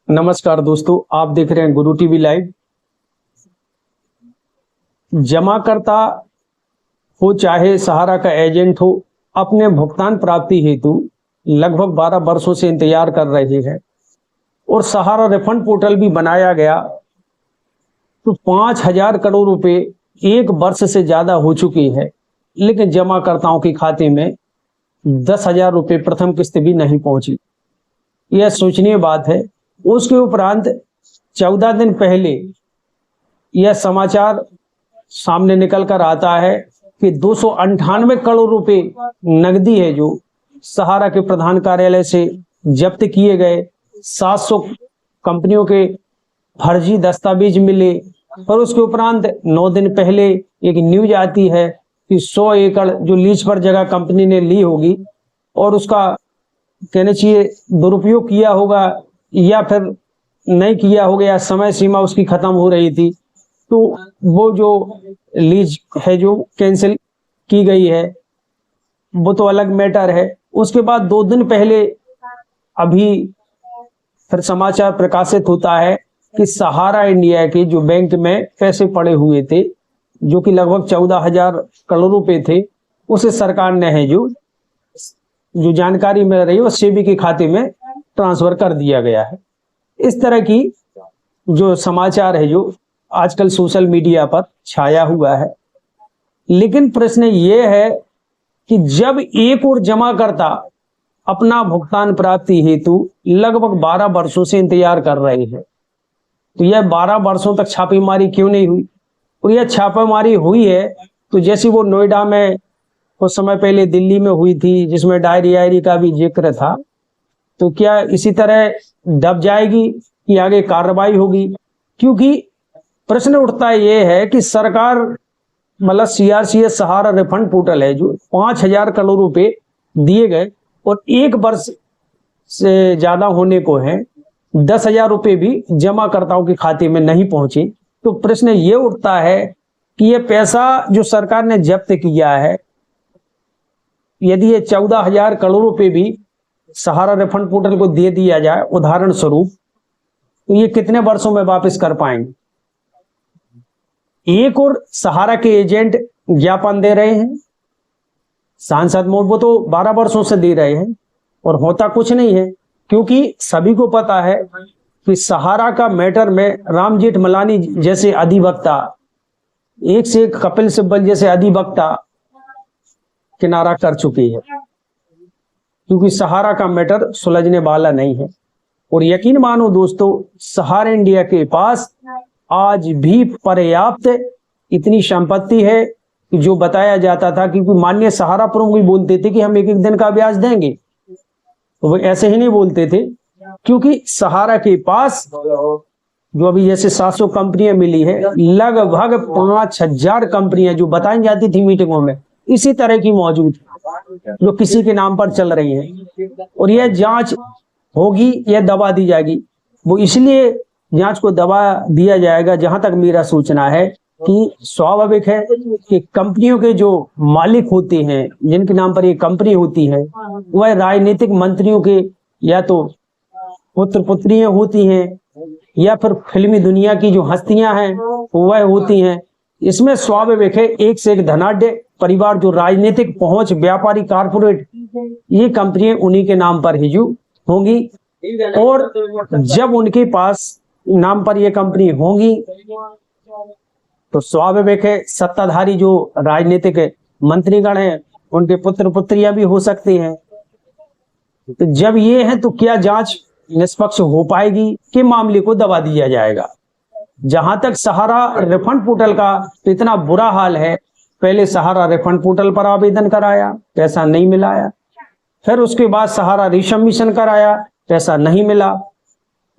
नमस्कार दोस्तों, आप देख रहे हैं गुरु टीवी लाइव। जमाकर्ता हो चाहे सहारा का एजेंट हो, अपने भुगतान प्राप्ति हेतु लगभग 12 वर्षों से इंतजार कर रहे हैं और सहारा रिफंड पोर्टल भी बनाया गया तो 5,000 करोड़ रुपए एक वर्ष से ज्यादा हो चुकी है, लेकिन जमाकर्ताओं के खाते में 10,000 रुपए प्रथम किस्त भी नहीं पहुंची। यह सोचनीय बात है। उसके उपरांत 14 दिन पहले यह समाचार सामने निकल कर आता है कि 298 करोड़ रुपए नकदी है जो सहारा के प्रधान कार्यालय से जब्त किए गए। 700 कंपनियों के फर्जी दस्तावेज मिले। पर उसके उपरांत 9 दिन पहले एक न्यूज आती है कि 100 एकड़ जो लीज पर जगह कंपनी ने ली होगी और उसका कहना चाहिए दुरुपयोग किया होगा या फिर नहीं किया हो गया, समय सीमा उसकी खत्म हो रही थी, तो वो जो लीज है जो कैंसिल की गई है वो तो अलग मैटर है। उसके बाद 2 दिन पहले अभी फिर समाचार प्रकाशित होता है कि सहारा इंडिया के जो बैंक में पैसे पड़े हुए थे जो कि लगभग 14,000 करोड़ रुपए थे, उसे सरकार ने है जो जानकारी मिल रही है वो सेबी के खाते में ट्रांसफर कर दिया गया है। इस तरह की जो समाचार है जो आजकल सोशल मीडिया पर छाया हुआ है। लेकिन प्रश्न ये है कि जब एक और जमाकर्ता अपना भुगतान प्राप्ति हेतु लगभग 12 वर्षों से इंतजार कर रहे हैं, तो यह 12 वर्षों तक छापेमारी क्यों नहीं हुई? और यह छापेमारी हुई है तो जैसे वो नोएडा में कुछ समय पहले दिल्ली में हुई थी जिसमें डायरी का भी जिक्र था, तो क्या इसी तरह दब जाएगी कि आगे कार्रवाई होगी? क्योंकि प्रश्न उठता ये है कि सरकार मतलब सीआरसीएस सहारा रिफंड पोर्टल है जो 5,000 करोड़ रुपए दिए गए और एक वर्ष से ज्यादा होने को है, 10,000 रुपए भी जमाकर्ताओं के खाते में नहीं पहुंचे। तो प्रश्न ये उठता है कि ये पैसा जो सरकार ने जब्त किया है, यदि ये 14,000 करोड़ रुपए भी सहारा रिफंड पोर्टल को दे दिया जाए उदाहरण स्वरूप, तो ये कितने वर्षों में वापस कर पाएंगे? एक और सहारा के एजेंट ज्ञापन दे रहे हैं, सांसद मोड वो तो 12 वर्षों से दे रहे हैं और होता कुछ नहीं है, क्योंकि सभी को पता है कि सहारा का मैटर में राम जेठमलानी जैसे अधिवक्ता, एक से एक कपिल सिब्बल जैसे अधिवक्ता किनारा कर चुकी है, क्योंकि सहारा का मैटर सुलझने वाला नहीं है। और यकीन मानो दोस्तों, सहारा इंडिया के पास आज भी पर्याप्त इतनी संपत्ति है कि जो बताया जाता था, क्योंकि माननीय सहारा प्रमुख भी बोलते थे कि हम एक दिन का ब्याज देंगे, तो वो ऐसे ही नहीं बोलते थे, क्योंकि सहारा के पास जो अभी जैसे 700 कंपनियां मिली है, लगभग 5,000 कंपनियां जो बताई जाती थी मीटिंगों में इसी तरह की मौजूद जो किसी के नाम पर चल रही है। और यह जांच होगी, यह दबा दी जाएगी। वो इसलिए जांच को दबा दिया जाएगा, जहां तक मेरा सूचना है कि स्वाभाविक है कि कंपनियों के जो मालिक होते हैं, जिनके नाम पर ये कंपनी होती है, वह राजनीतिक मंत्रियों के या तो पुत्र पुत्रियां होती हैं या फिर फिल्मी दुनिया की जो हस्तियां हैं वह होती हैं। इसमें स्वाभाविक है एक से एक धनाढ्य परिवार, जो राजनीतिक पहुंच, व्यापारी, कारपोरेट, ये कंपनियां उन्हीं के नाम पर ही जो होंगी। और जब उनके पास नाम पर ये कंपनी होंगी तो स्वाभाविक है सत्ताधारी जो राजनीतिक मंत्रीगण हैं उनके पुत्र पुत्रियां भी हो सकते हैं। तो जब ये है तो क्या जांच निष्पक्ष हो पाएगी कि मामले को दबा दिया जाएगा? जहां तक सहारा रिफंड पोर्टल का इतना बुरा हाल है, पहले सहारा रिफंड पोर्टल पर आवेदन कराया, पैसा नहीं मिलाया, फिर उसके बाद सहारा रिसबमिशन कराया, पैसा नहीं मिला।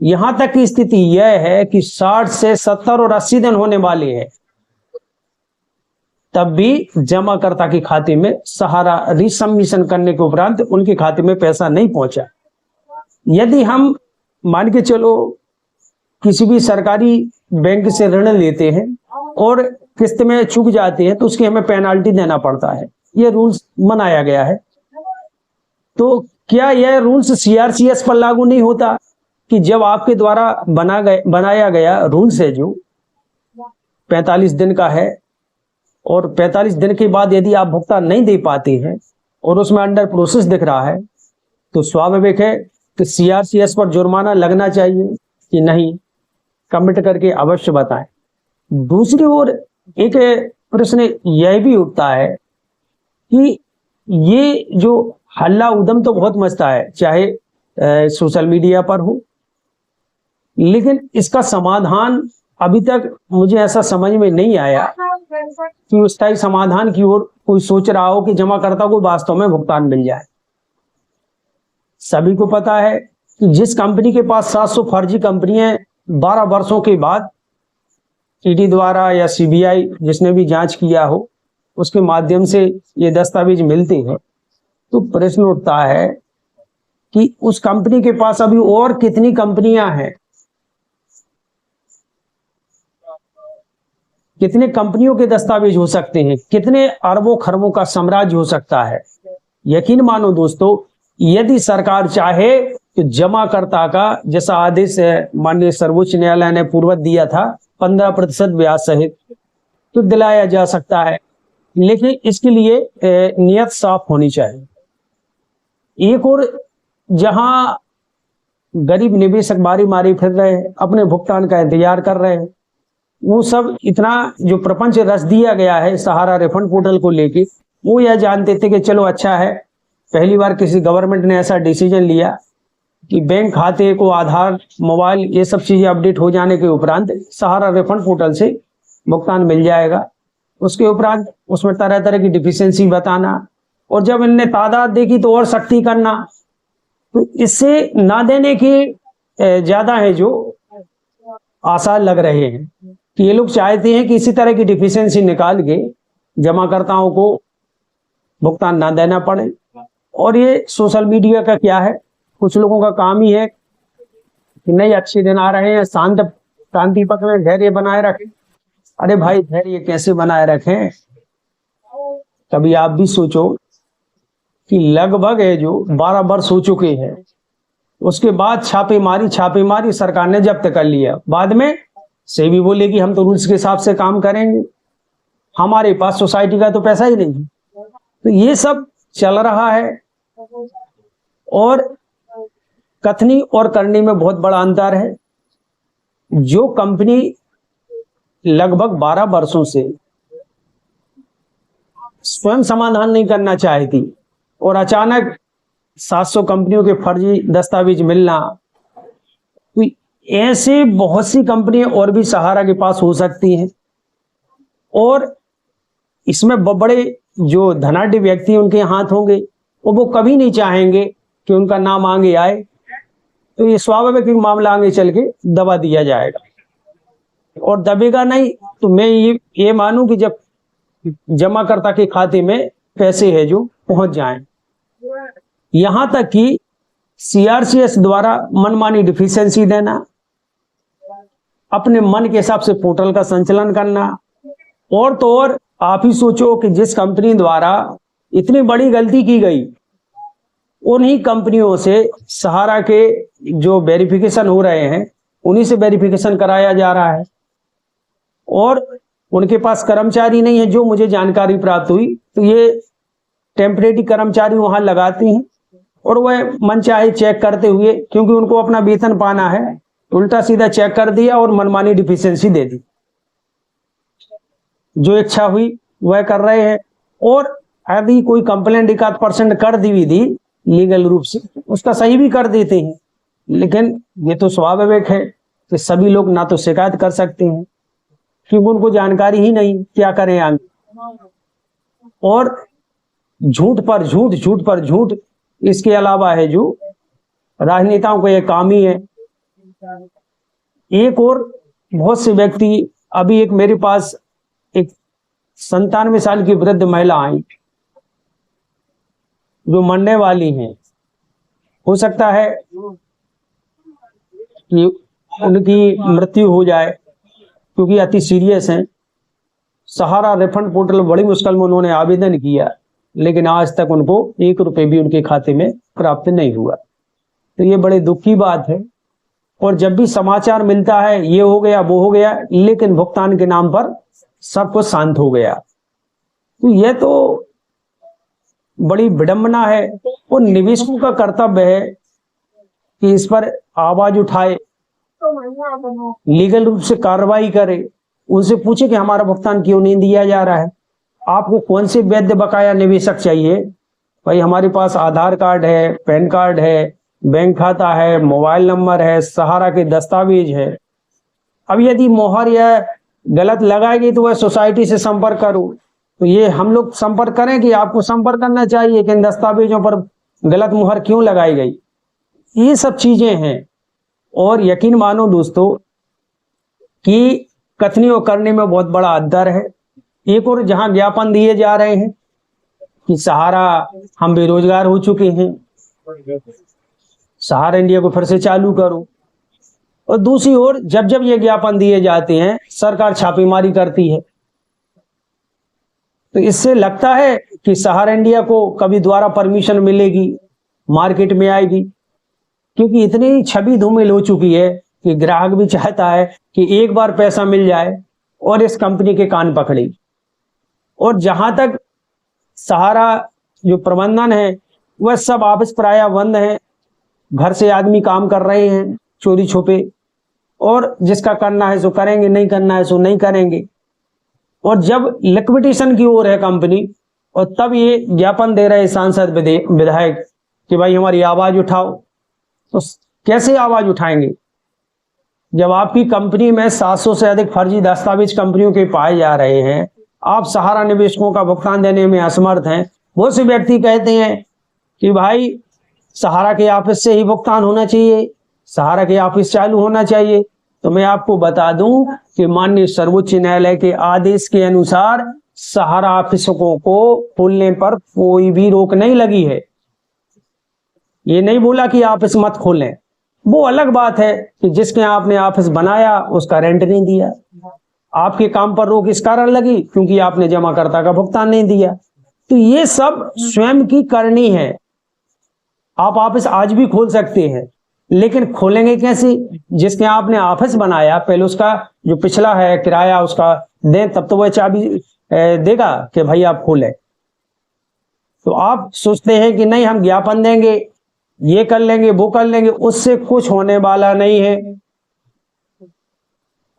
यहां तक की स्थिति यह है कि 60 से 70 और 80 दिन होने वाले हैं, तब भी जमाकर्ता के खाते में सहारा रिसबमिशन करने के उपरांत उनके खाते में पैसा नहीं पहुंचा। यदि हम मान के चलो किसी भी सरकारी बैंक से ऋण लेते हैं और किस्त में चूक जाते हैं तो उसकी हमें पेनाल्टी देना पड़ता है, ये रूल्स बनाया गया है। तो क्या यह रूल्स सीआरसीएस पर लागू नहीं होता? कि जब आपके द्वारा बनाया गया रूल्स है जो 45 दिन का है, और 45 दिन के बाद यदि आप भुगतान नहीं दे पाते हैं और उसमें अंडर प्रोसेस दिख रहा है, तो स्वाभाविक है कि सीआरसीएस पर जुर्माना लगना चाहिए कि नहीं, कमिट करके अवश्य बताएं। दूसरी ओर एक प्रश्न यह भी उठता है कि ये जो हल्ला उदम तो बहुत मचता है, चाहे सोशल मीडिया पर हो, लेकिन इसका समाधान अभी तक मुझे ऐसा समझ में नहीं आया कि उस स्थायी समाधान की ओर कोई सोच रहा हो कि जमाकर्ता को वास्तव में भुगतान मिल जाए। सभी को पता है कि जिस कंपनी के पास 700 फर्जी कंपनियां 12 वर्षों के बाद ईडी द्वारा या सीबीआई जिसने भी जांच किया हो उसके माध्यम से ये दस्तावेज मिलते हैं, तो प्रश्न उठता है कि उस कंपनी के पास अभी और कितनी कंपनियां हैं, कितने कंपनियों के दस्तावेज हो सकते हैं, कितने अरबों खरबों का साम्राज्य हो सकता है। यकीन मानो दोस्तों, यदि सरकार चाहे तो जमाकर्ता का जैसा आदेश माननीय सर्वोच्च न्यायालय ने पूर्वत दिया था 15% ब्याज सहित, तो दिलाया जा सकता है, लेकिन इसके लिए नियत साफ होनी चाहिए। एक और जहां गरीब निवेशक मारी मारी फिर रहे हैं, अपने भुगतान का इंतजार कर रहे हैं, वो सब इतना जो प्रपंच रच दिया गया है सहारा रिफंड पोर्टल को लेके, वो यह जानते थे कि चलो अच्छा है, पहली बार किसी गवर्नमेंट ने ऐसा डिसीजन लिया कि बैंक खाते को आधार, मोबाइल, ये सब चीजें अपडेट हो जाने के उपरांत सहारा रिफंड पोर्टल से भुगतान मिल जाएगा। उसके उपरांत उसमें तरह तरह की डिफिशियंसी बताना, और जब इनने तादाद देखी तो और सख्ती करना, तो इससे ना देने के ज्यादा है जो आसार लग रहे हैं कि ये लोग चाहते हैं कि इसी तरह की डिफिशियंसी निकाल के जमाकर्ताओं को भुगतान ना देना पड़े। और ये सोशल मीडिया का क्या है, कुछ लोगों का काम ही है कि नहीं अच्छे दिन आ रहे हैं, शांति पक्ष में धैर्य बनाए रखें। अरे भाई, धैर्य कैसे बनाए रखें? कभी आप भी सोचो कि लगभग है जो 12 वर्ष हो चुके हैं, उसके बाद छापेमारी सरकार ने जब्त कर लिया। बाद में सेबी बोले कि हम तो रूल्स के हिसाब से काम करेंगे, हमारे पास सोसाइटी का तो पैसा ही नहीं। तो ये सब चल रहा है, और कथनी और करनी में बहुत बड़ा अंतर है। जो कंपनी लगभग 12 वर्षों से स्वयं समाधान नहीं करना चाहती और अचानक 700 कंपनियों के फर्जी दस्तावेज मिलना, तो ऐसे बहुत सी कंपनियां और भी सहारा के पास हो सकती हैं, और इसमें बड़े जो धनाढ्य व्यक्ति उनके हाथ होंगे, और वो कभी नहीं चाहेंगे कि उनका नाम आगे आए, तो ये स्वाभाविक मामला आगे चल के दबा दिया जाएगा। और दबेगा नहीं तो मैं ये मानूं कि जब जमाकर्ता के खाते में पैसे है जो पहुंच जाएं। यहां तक कि सीआरसीएस द्वारा मनमानी डिफिशियंसी देना, अपने मन के हिसाब से पोर्टल का संचालन करना, और तो और आप ही सोचो कि जिस कंपनी द्वारा इतनी बड़ी गलती की गई, उन्हीं कंपनियों से सहारा के जो वेरिफिकेशन हो रहे हैं उन्हीं से वेरिफिकेशन कराया जा रहा है, और उनके पास कर्मचारी नहीं है। जो मुझे जानकारी प्राप्त हुई तो ये टेम्परेरी कर्मचारी वहां लगाती हैं, और वह मनचाहे चेक करते हुए, क्योंकि उनको अपना वेतन पाना है, उल्टा सीधा चेक कर दिया और मनमानी डिफिशियंसी दे दी। जो इच्छा हुई वह कर रहे हैं, और यदि कोई कंप्लेंट 1% कर दी भी लीगल रूप से, उसका सही भी कर देते हैं। लेकिन ये तो स्वाभाविक है कि सभी लोग ना तो शिकायत कर सकते हैं, क्योंकि उनको जानकारी ही नहीं क्या करें आगे। और झूठ पर झूठ, इसके अलावा है जो राजनेताओं का ये काम ही है। एक और बहुत से व्यक्ति, अभी एक मेरे पास एक 97 साल की वृद्ध महिला आई जो मरने वाली हैं। हो सकता है कि उनकी मृत्यु हो जाए, क्योंकि अति सीरियस हैं। सहारा रिफंड पोर्टल बड़ी मुश्किल में उन्होंने आवेदन किया, लेकिन आज तक उनको 1 रुपए भी उनके खाते में प्राप्त नहीं हुआ। तो ये बड़े दुख की बात है और जब भी समाचार मिलता है ये हो गया वो हो गया, लेकिन भुगतान के नाम पर सब कुछ शांत हो गया। तो यह तो बड़ी विडंबना है और निवेशकों का कर्तव्य है कि इस पर आवाज उठाए, लीगल रूप से कार्रवाई करे, उनसे पूछे कि हमारा भुगतान क्यों नहीं दिया जा रहा है। आपको कौन से वैध बकाया निवेशक चाहिए? भाई हमारे पास आधार कार्ड है, पैन कार्ड है, बैंक खाता है, मोबाइल नंबर है, सहारा के दस्तावेज है। अब यदि मोहर या गलत लगाएगी तो वह सोसाइटी से संपर्क करो। तो ये हम लोग संपर्क करें कि आपको संपर्क करना चाहिए कि इन दस्तावेजों पर गलत मुहर क्यों लगाई गई? ये सब चीजें हैं। और यकीन मानो दोस्तों कि कथनी और करने में बहुत बड़ा अंतर है। एक और जहां ज्ञापन दिए जा रहे हैं कि सहारा, हम बेरोजगार हो चुके हैं, सहारा इंडिया को फिर से चालू करो, और दूसरी ओर जब जब ये ज्ञापन दिए जाते हैं सरकार छापेमारी करती है। तो इससे लगता है कि सहारा इंडिया को कभी दोबारा परमिशन मिलेगी, मार्केट में आएगी, क्योंकि इतनी छवि धूमिल हो चुकी है कि ग्राहक भी चाहता है कि एक बार पैसा मिल जाए और इस कंपनी के कान पकड़े। और जहां तक सहारा जो प्रबंधन है वह सब ऑफिस प्राय बंद है, घर से आदमी काम कर रहे हैं चोरी छुपे, और जिसका करना है सो करेंगे, नहीं करना है सो नहीं करेंगे। और जब लिक्विडेशन की ओर है कंपनी, और तब ये ज्ञापन दे रहे सांसद विधायक कि भाई हमारी आवाज उठाओ, तो कैसे आवाज उठाएंगे जब आपकी कंपनी में 700 से अधिक फर्जी दस्तावेज कंपनियों के पाए जा रहे हैं? आप सहारा निवेशकों का भुगतान देने में असमर्थ हैं। बहुत से व्यक्ति कहते हैं कि भाई सहारा के ऑफिस से ही भुगतान होना चाहिए, सहारा के ऑफिस चालू होना चाहिए। तो मैं आपको बता दूं कि माननीय सर्वोच्च न्यायालय के आदेश के अनुसार सहारा ऑफिसों को खोलने पर कोई भी रोक नहीं लगी है। ये नहीं बोला कि ऑफिस मत खोलें। वो अलग बात है कि जिसके आपने ऑफिस बनाया उसका रेंट नहीं दिया, आपके काम पर रोक इस कारण लगी क्योंकि आपने जमाकर्ता का भुगतान नहीं दिया। तो ये सब स्वयं की करनी है। आप ऑफिस आज भी खोल सकते हैं, लेकिन खोलेंगे कैसे? जिसके आपने ऑफिस बनाया पहले उसका जो पिछला है किराया उसका दें, तब तो वह चाबी देगा कि भाई आप खोलें। तो आप सोचते हैं कि नहीं हम ज्ञापन देंगे, ये कर लेंगे, वो कर लेंगे, उससे कुछ होने वाला नहीं है।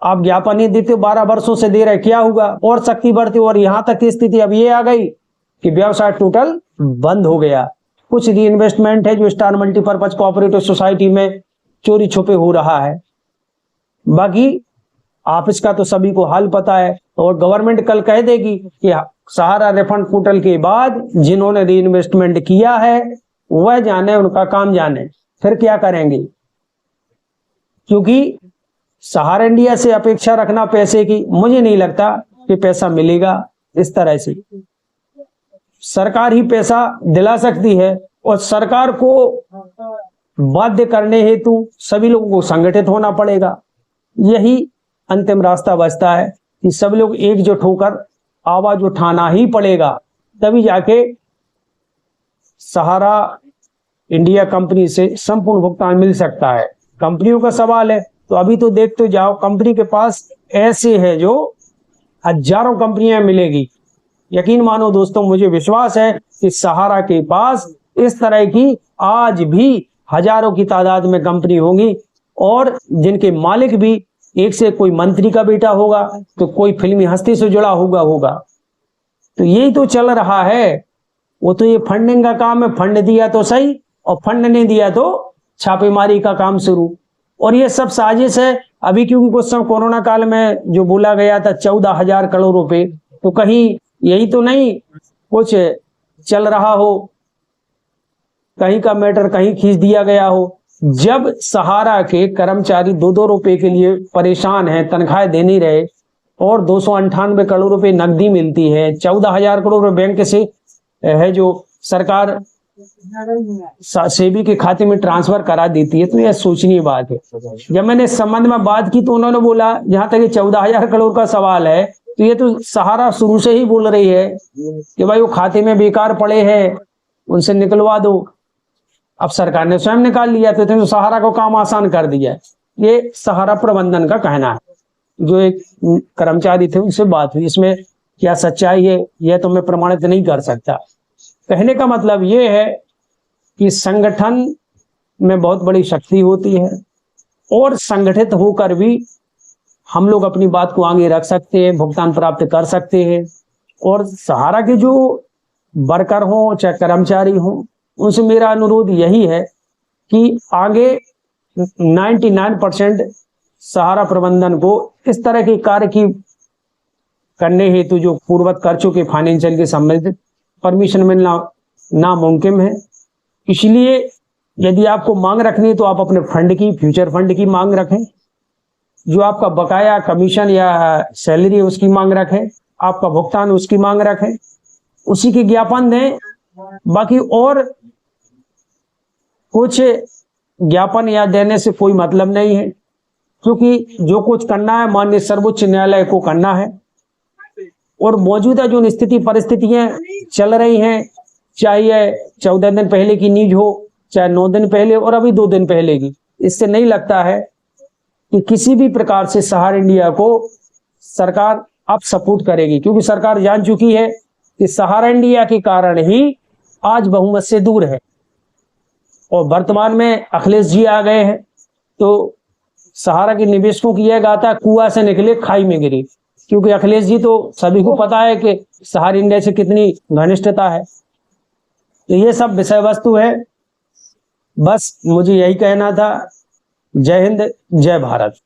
आप ज्ञापन ही देते 12 वर्षों से दे रहे, क्या होगा? और शक्ति बढ़ती, और यहां तक की स्थिति अब ये आ गई कि व्यवसाय टोटल बंद हो गया। कुछ री इन्वेस्टमेंट है जो स्टार मल्टीपर्पज कोऑपरेटिव सोसाइटी में चोरी छुपे हो रहा है, बाकी ऑफिस का तो सभी को हाल पता है। और गवर्नमेंट कल कह देगी कि सहारा रिफंड पोर्टल के बाद जिन्होंने री इन्वेस्टमेंट किया है वह जाने, उनका काम जाने, फिर क्या करेंगे? क्योंकि सहारा इंडिया से अपेक्षा रखना पैसे की, मुझे नहीं लगता कि पैसा मिलेगा इस तरह से। सरकार ही पैसा दिला सकती है, और सरकार को बाध्य करने हेतु सभी लोगों को संगठित होना पड़ेगा। यही अंतिम रास्ता बचता है कि सब लोग एकजुट होकर आवाज उठाना ही पड़ेगा, तभी जाके सहारा इंडिया कंपनी से संपूर्ण भुगतान मिल सकता है। कंपनियों का सवाल है तो अभी तो देखते जाओ, कंपनी के पास ऐसे है जो हजारों कंपनियां मिलेगी। यकीन मानो दोस्तों, मुझे विश्वास है कि सहारा के पास इस तरह की आज भी हजारों की तादाद में कंपनी होंगी, और जिनके मालिक भी एक से कोई मंत्री का बेटा होगा तो कोई फिल्मी हस्ती से जुड़ा होगा। तो यही तो चल रहा है। वो तो ये फंडिंग का काम है, फंड दिया तो सही, और फंड नहीं दिया तो छापेमारी का काम शुरू। और ये सब साजिश है। अभी क्योंकि कुछ समय कोरोना काल में जो बोला गया था 14,000 करोड़ रुपए, तो कहीं यही तो नहीं कुछ चल रहा हो, कहीं का मैटर कहीं खींच दिया गया हो। जब सहारा के कर्मचारी 2-2 रुपए के लिए परेशान हैं, तनख्वाह दे नहीं रहे, और 298 करोड़ रुपए नकदी मिलती है, 14,000 करोड़ रुपए बैंक से है जो सरकार सेबी के खाते में ट्रांसफर करा देती है, तो यह सोचनीय बात है। जब मैंने इस संबंध में बात की तो उन्होंने बोला जहां तक 14,000 करोड़ का सवाल है तो ये तो सहारा शुरू से ही बोल रही है कि भाई वो खाते में बेकार पड़े हैं, उनसे निकलवा दो। अब सरकार ने स्वयं निकाल लिया तो सहारा को काम आसान कर दिया। ये सहारा प्रबंधन का कहना है। जो एक कर्मचारी थे उनसे बात हुई, इसमें क्या सच्चाई है यह तो मैं प्रमाणित नहीं कर सकता। कहने का मतलब ये है कि संगठन में बहुत बड़ी शक्ति होती है और संगठित होकर भी हम लोग अपनी बात को आगे रख सकते हैं, भुगतान प्राप्त कर सकते हैं। और सहारा के जो वर्कर हों चाहे कर्मचारी हों, उनसे मेरा अनुरोध यही है कि आगे 99% सहारा प्रबंधन को इस तरह के कार्य की करने हेतु जो पूर्ववत कर चुके फाइनेंशियल के संबंधित परमिशन मिलना नामुमकिन है। इसलिए यदि आपको मांग रखनी है तो आप अपने फंड की, फ्यूचर फंड की मांग रखें। जो आपका बकाया कमीशन या सैलरी है उसकी मांग रखें, आपका भुगतान उसकी मांग रखें, उसी के ज्ञापन दें। बाकी और कुछ ज्ञापन या देने से कोई मतलब नहीं है, क्योंकि जो कुछ करना है माननीय सर्वोच्च न्यायालय को करना है। और मौजूदा जो स्थिति परिस्थितियां चल रही हैं, चाहे 14 दिन पहले की न्यूज हो चाहे 9 दिन पहले और अभी 2 दिन पहले की, इससे नहीं लगता है कि किसी भी प्रकार से सहारा इंडिया को सरकार अब सपोर्ट करेगी, क्योंकि सरकार जान चुकी है कि सहारा इंडिया के कारण ही आज बहुमत से दूर है। और वर्तमान में अखिलेश जी आ गए हैं तो सहारा के निवेशकों की यह गाथा कुआं से निकले खाई में गिरी, क्योंकि अखिलेश जी तो सभी को पता है कि सहारा इंडिया से कितनी घनिष्ठता है। तो ये सब विषय वस्तु है, बस मुझे यही कहना था। जय हिंद, जय भारत।